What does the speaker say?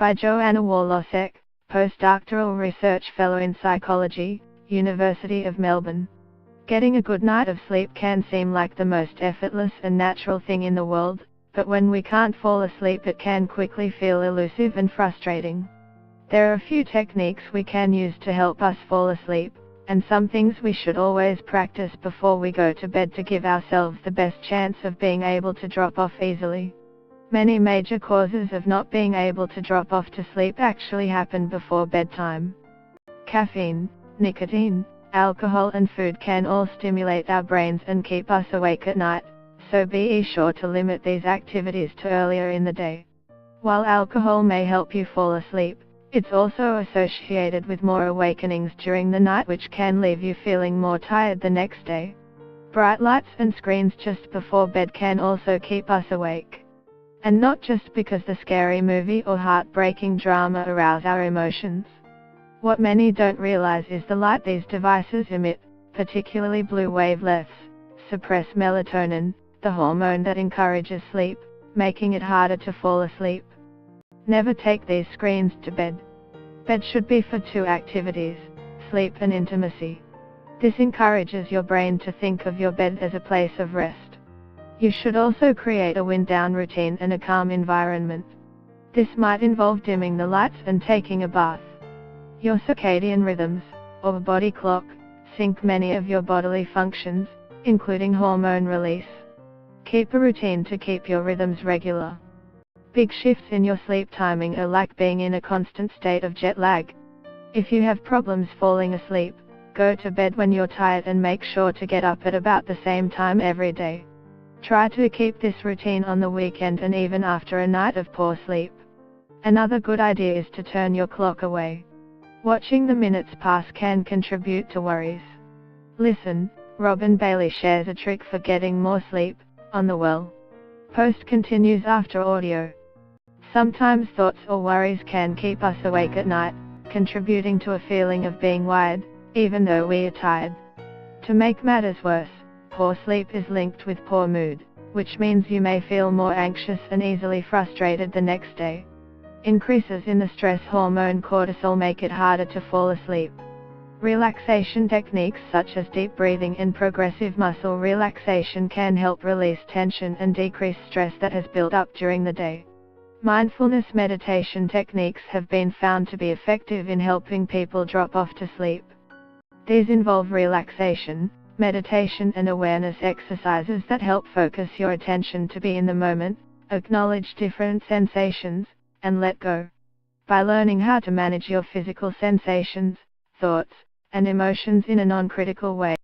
by Joanna Warlosek, postdoctoral research fellow in psychology, University of Melbourne. Getting a good night of sleep can seem like the most effortless and natural thing in the world, but when we can't fall asleep it can quickly feel elusive and frustrating. There are a few techniques we can use to help us fall asleep, and some things we should always practice before we go to bed to give ourselves the best chance of being able to drop off easily. Many major causes of not being able to drop off to sleep actually happen before bedtime. Caffeine, nicotine, alcohol and food can all stimulate our brains and keep us awake at night, so be sure to limit these activities to earlier in the day. While alcohol may help you fall asleep, it's also associated with more awakenings during the night, which can leave you feeling more tired the next day. Bright lights and screens just before bed can also keep us awake. And not just because the scary movie or heartbreaking drama arouse our emotions. What many don't realize is the light these devices emit, particularly blue wavelengths, suppress melatonin, the hormone that encourages sleep, making it harder to fall asleep. Never take these screens to bed. Bed should be for two activities: sleep and intimacy. This encourages your brain to think of your bed as a place of rest. You should also create a wind-down routine and a calm environment. This might involve dimming the lights and taking a bath. Your circadian rhythms, or body clock, sync many of your bodily functions, including hormone release. Keep a routine to keep your rhythms regular. Big shifts in your sleep timing are like being in a constant state of jet lag. If you have problems falling asleep, go to bed when you're tired and make sure to get up at about the same time every day. Try to keep this routine on the weekend and even after a night of poor sleep. Another good idea is to turn your clock away. Watching the minutes pass can contribute to worries. Listen, Robin Bailey shares a trick for getting more sleep, on the Well post continues after audio. Sometimes thoughts or worries can keep us awake at night, contributing to a feeling of being wired, even though we are tired. To make matters worse, poor sleep is linked with poor mood, which means you may feel more anxious and easily frustrated the next day. Increases in the stress hormone cortisol make it harder to fall asleep. Relaxation techniques such as deep breathing and progressive muscle relaxation can help release tension and decrease stress that has built up during the day. Mindfulness meditation techniques have been found to be effective in helping people drop off to sleep. These involve relaxation, meditation and awareness exercises that help focus your attention to be in the moment, acknowledge different sensations, and let go. By learning how to manage your physical sensations, thoughts, and emotions in a non-critical way,